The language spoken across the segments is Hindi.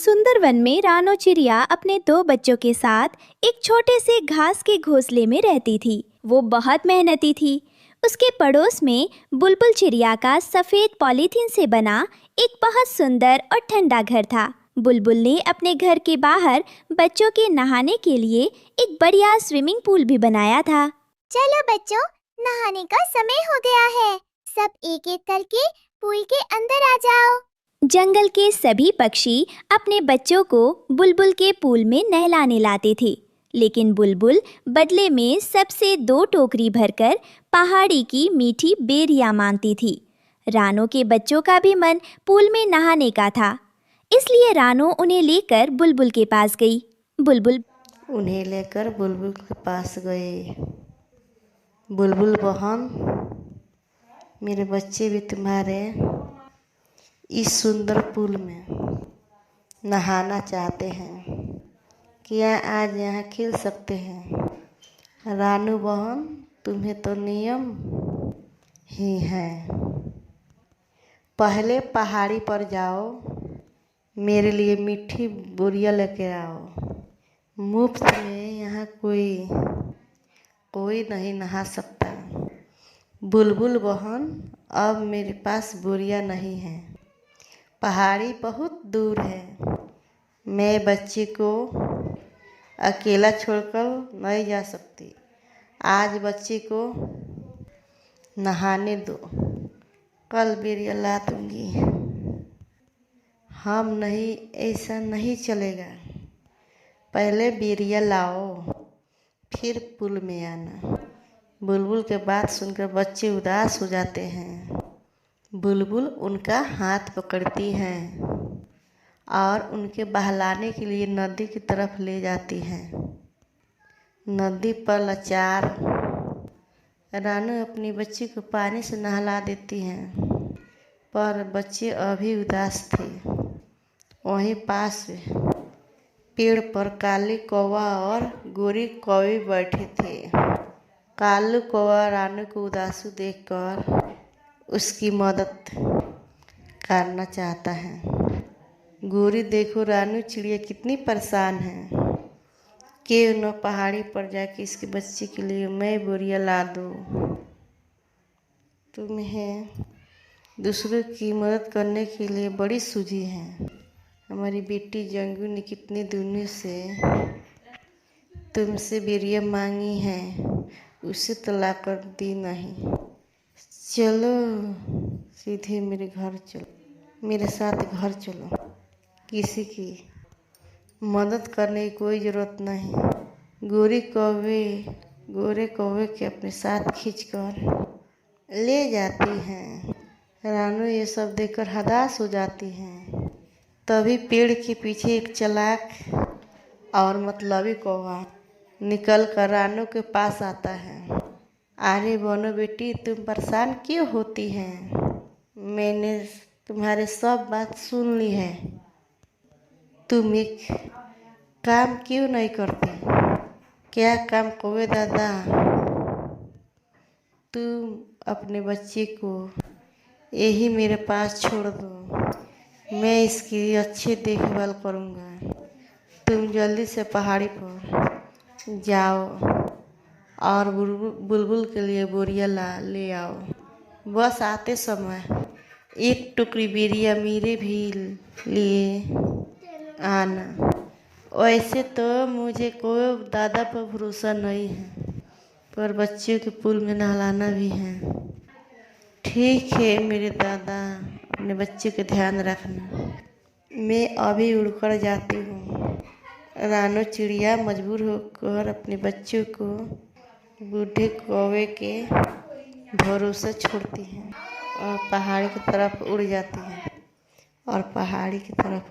सुंदर वन में रानो चिड़िया अपने दो बच्चों के साथ एक छोटे से घास के घोंसले में रहती थी। वो बहुत मेहनती थी। उसके पड़ोस में बुलबुल चिड़िया का सफेद पॉलीथीन से बना एक बहुत सुंदर और ठंडा घर था। बुलबुल ने अपने घर के बाहर बच्चों के नहाने के लिए एक बढ़िया स्विमिंग पूल भी बनाया था। चलो बच्चों, नहाने का समय हो गया है। सब एक एक करके पूल के अंदर आ जाओ। जंगल के सभी पक्षी अपने बच्चों को बुलबुल के पूल में नहलाने लाते थे, लेकिन बुलबुल बदले में सबसे 2 टोकरी भरकर पहाड़ी की मीठी बेरियां मांगती थी। रानो के बच्चों का भी मन पूल में नहाने का था, इसलिए रानो उन्हें लेकर बुलबुल के पास गई। बुलबुल के पास गए। बुलबुल बहन, मेरे बच्चे भी तुम्हारे इस सुंदर पूल में नहाना चाहते हैं। क्या आज यहाँ खेल सकते हैं? रानू बहन, तुम्हें तो नियम ही है। पहले पहाड़ी पर जाओ, मेरे लिए मीठी बोरियां लेके आओ। मुफ्त में यहाँ कोई नहीं नहा सकता। बुलबुल बहन, अब मेरे पास बोरियां नहीं है। पहाड़ी बहुत दूर है। मैं बच्चे को अकेला छोड़कर नहीं जा सकती। आज बच्चे को नहाने दो, कल बोरिया ला दूंगी। हम नहीं, ऐसा नहीं चलेगा। पहले बोरिया लाओ, फिर पुल में आना। बुलबुल के बात सुनकर बच्चे उदास हो जाते हैं। बुलबुल उनका हाथ पकड़ती है और उनके बहलाने के लिए नदी की तरफ ले जाती है। नदी पर लाचार रानू अपनी बच्ची को पानी से नहला देती है, पर बच्चे अभी उदास थे। वहीं पास पेड़ पर काली कौवा और गोरी कौवी बैठे थे। कालू कौवा रानू को उदासू देखकर उसकी मदद करना चाहता है। गोरी, देखो रानू चिड़िया कितनी परेशान है। क्यों न पहाड़ी पर जाके इसके बच्चे के लिए मैं बोरिया ला दूँ। तुम्हें दूसरों की मदद करने के लिए बड़ी सूझी है। हमारी बेटी जंगू ने कितने दिनों से तुमसे बोरिया मांगी है, उसे तो ला कर दी नहीं। चलो सीधे मेरे घर चलो, मेरे साथ घर चलो। किसी की मदद करने की कोई ज़रूरत नहीं। गोरे कौवे के अपने साथ खींचकर ले जाती हैं। रानू ये सब देखकर हताश हो जाती हैं। तभी पेड़ के पीछे एक चालाक और मतलबी कौवा निकल कर रानू के पास आता है। अरे बोनो बेटी, तुम परेशान क्यों होती हैं? मैंने तुम्हारे सब बात सुन ली है। तुम एक काम क्यों नहीं करती? क्या काम कौवे दादा? तुम अपने बच्चे को यही मेरे पास छोड़ दो, मैं इसकी अच्छी देखभाल करूँगा। तुम जल्दी से पहाड़ी पर जाओ और बुलबुल के लिए बोरिया ले आओ। बस आते समय एक टुकड़ी बोरिया मेरे भी लिए आना। वैसे तो मुझे कोई दादा पर भरोसा नहीं है, पर बच्चों के पूल में नहलाना भी है। ठीक है मेरे दादा, अपने बच्चे का ध्यान रखना। मैं अभी उड़कर जाती हूँ। रानो चिड़िया मजबूर होकर अपने बच्चों को बूढ़े कौवे के भरोसे छोड़ती है और पहाड़ी की तरफ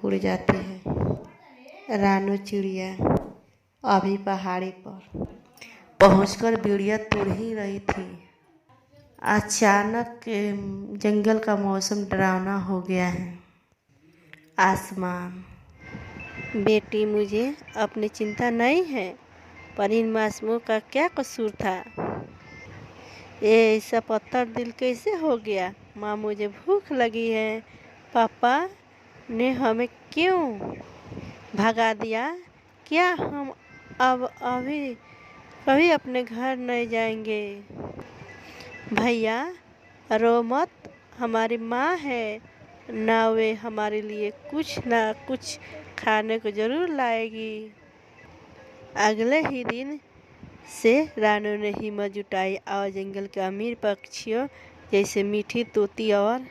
उड़ जाती है। रानू चिड़िया अभी पहाड़ी पर पहुंचकर बीड़िया तोड़ ही रही थी। अचानक जंगल का मौसम डरावना हो गया है। आसमान, बेटी, मुझे अपनी चिंता नहीं है, पर इन मासूमों का क्या कसूर था? ये ऐसा पत्थर दिल कैसे हो गया? माँ, मुझे भूख लगी है। पापा ने हमें क्यों भगा दिया। क्या हम अब अभी कभी अपने घर नहीं जाएंगे? भैया रो मत, हमारी माँ है ना, वे हमारे लिए कुछ ना कुछ खाने को जरूर लाएगी। अगले ही दिन से रानू ने हिम्मत जुटाई और जंगल के अमीर पक्षियों जैसे मीठी तोती और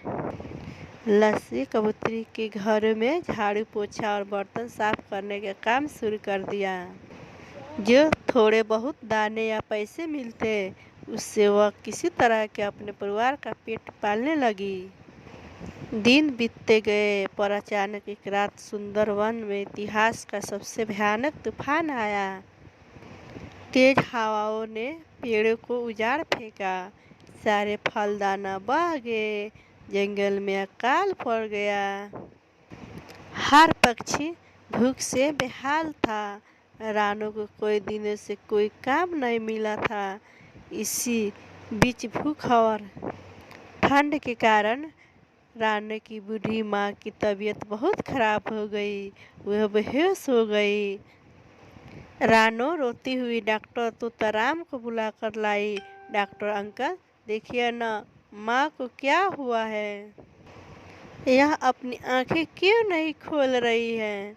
लस्सी कबूतरी के घरों में झाड़ू पोछा और बर्तन साफ करने का काम शुरू कर दिया। जो थोड़े बहुत दाने या पैसे मिलते उससे वह किसी तरह के अपने परिवार का पेट पालने लगी। दिन बीतते गए पर अचानक एक रात सुंदर वन में इतिहास का सबसे भयानक तूफान आया। तेज हवाओं ने पेड़ों को उजाड़ फेंका, सारे फलदाना बह गए, जंगल में अकाल पड़ गया। हर पक्षी भूख से बेहाल था। रानू को कोई दिनों से कोई काम नहीं मिला था। इसी बीच भूख और ठंड के कारण रानू की बूढ़ी माँ की तबीयत बहुत खराब हो गई। वह बेहोश हो गई। रानू रोती हुई डॉक्टर तोताराम को बुलाकर लाई। डॉक्टर अंकल, देखिए ना, माँ को क्या हुआ है? यह अपनी आंखें क्यों नहीं खोल रही है?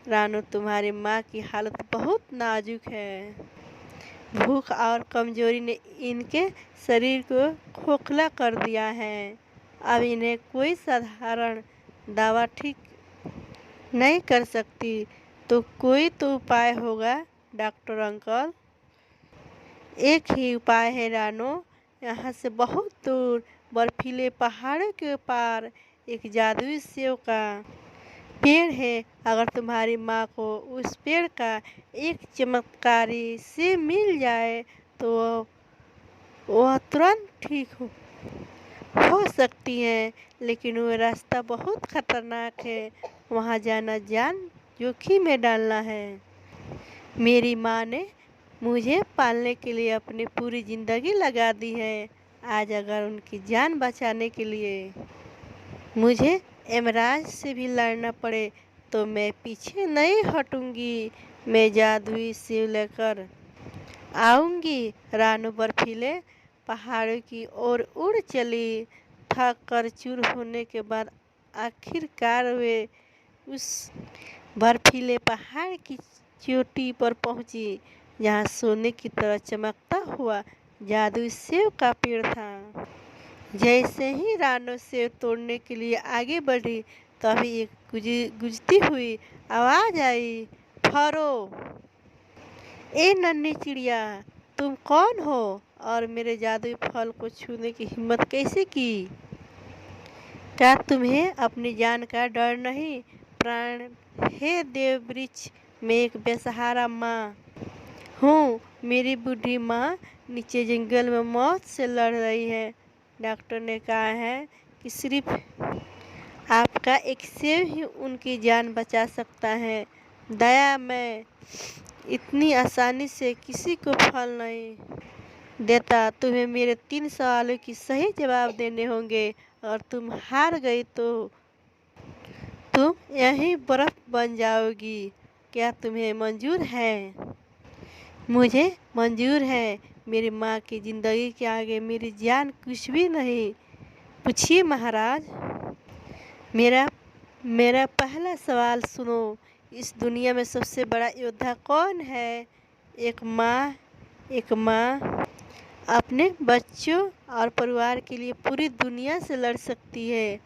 रानू, तुम्हारी माँ की हालत बहुत नाजुक है। भूख और कमजोरी ने इनके शरीर को खोखला कर दिया है। अब इन्हें कोई साधारण दवा ठीक नहीं कर सकती, तो कोई तो उपाय होगा डॉक्टर अंकल। एक ही उपाय है रानू, यहाँ से बहुत दूर बर्फीले पहाड़ों के पार एक जादुई सेव का पेड़ है। अगर तुम्हारी माँ को उस पेड़ का एक चमत्कारी से मिल जाए तो वह तुरंत ठीक हो सकती है, लेकिन वह रास्ता बहुत खतरनाक है। वहाँ जाना जान जोखिम में डालना है। मेरी माँ ने मुझे पालने के लिए अपनी पूरी जिंदगी लगा दी है। आज अगर उनकी जान बचाने के लिए मुझे यमराज से भी लड़ना पड़े तो मैं पीछे नहीं हटूंगी। मैं जादुई सेव लेकर आऊंगी। रानू बर्फीले पहाड़ों की ओर उड़ चली। थक कर चूर होने के बाद आखिरकार वे उस बर्फीले पहाड़ की चोटी पर पहुंची, जहां सोने की तरह चमकता हुआ जादुई सेव का पेड़ था। जैसे ही रानू सेव तोड़ने के लिए आगे बढ़ी, तभी एक गुजती हुई आवाज आई, फरो! ए नन्ही चिड़िया, तुम कौन हो और मेरे जादुई फल को छूने की हिम्मत कैसे की? क्या तुम्हें अपनी जान का डर नहीं? प्राण हे देव वृक्ष, मैं एक बेसहारा माँ हूँ। मेरी बूढ़ी माँ नीचे जंगल में मौत से लड़ रही है। डॉक्टर ने कहा है कि सिर्फ आपका एक सेव ही उनकी जान बचा सकता है। दया, मैं इतनी आसानी से किसी को फल नहीं देता। तुम्हें मेरे 3 सवालों की सही जवाब देने होंगे और तुम हार गई तो तुम यहीं बर्फ बन जाओगी। क्या तुम्हें मंजूर है? मुझे मंजूर है। मेरी माँ की जिंदगी के आगे मेरी जान कुछ भी नहीं। पूछिए महाराज। मेरा पहला सवाल सुनो। इस दुनिया में सबसे बड़ा योद्धा कौन है? एक माँ अपने बच्चों और परिवार के लिए पूरी दुनिया से लड़ सकती है,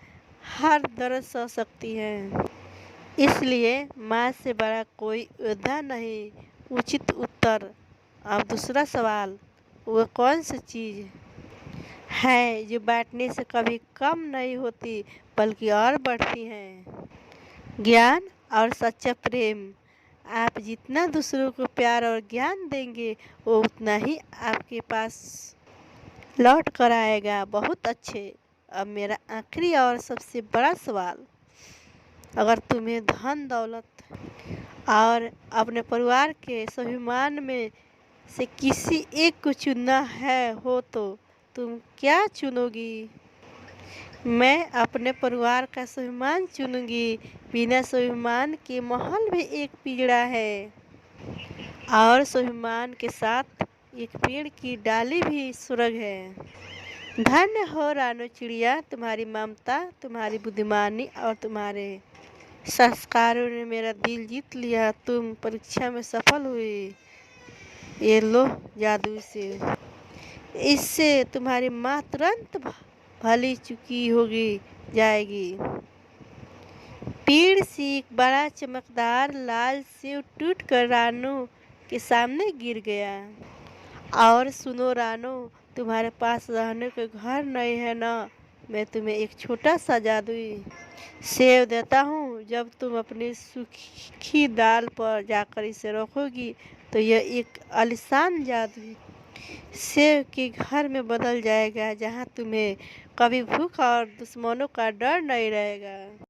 हर दर्द सह सकती है। इसलिए माँ से बड़ा कोई योद्धा नहीं। उचित उत्तर। अब दूसरा सवाल, वो कौन सी चीज़ है जो बांटने से कभी कम नहीं होती बल्कि और बढ़ती है? ज्ञान और सच्चा प्रेम। आप जितना दूसरों को प्यार और ज्ञान देंगे, वो उतना ही आपके पास लौट कर आएगा। बहुत अच्छे। अब मेरा आखिरी और सबसे बड़ा सवाल, अगर तुम्हें धन दौलत और अपने परिवार के स्वाभिमान में से किसी एक को चुनना हो तो तुम क्या चुनोगी? मैं अपने परिवार का स्वाभिमान चुनूंगी। बिना स्वाभिमान के महल भी एक पिंजड़ा है और स्वाभिमान के साथ एक पेड़ की डाली भी स्वर्ग है। धन्य हो रानो चिड़िया, तुम्हारी ममता, तुम्हारी बुद्धिमानी और तुम्हारे संस्कारों ने मेरा दिल जीत लिया। तुम परीक्षा में सफल हुई। ये लो जादू से, इससे तुम्हारी माँ तुरंत भली चुकी होगी जाएगी। पेड़ से एक बड़ा चमकदार लाल सेब टूट कर रानो के सामने गिर गया। और सुनो रानो, तुम्हारे पास रहने को घर नहीं है ना? मैं तुम्हें एक छोटा सा जादुई सेब देता हूँ। जब तुम अपनी सूखी डाल पर जाकर इसे रखोगी तो यह एक आलीशान जादुई सेब के घर में बदल जाएगा, जहाँ तुम्हें कभी भूख और दुश्मनों का डर नहीं रहेगा।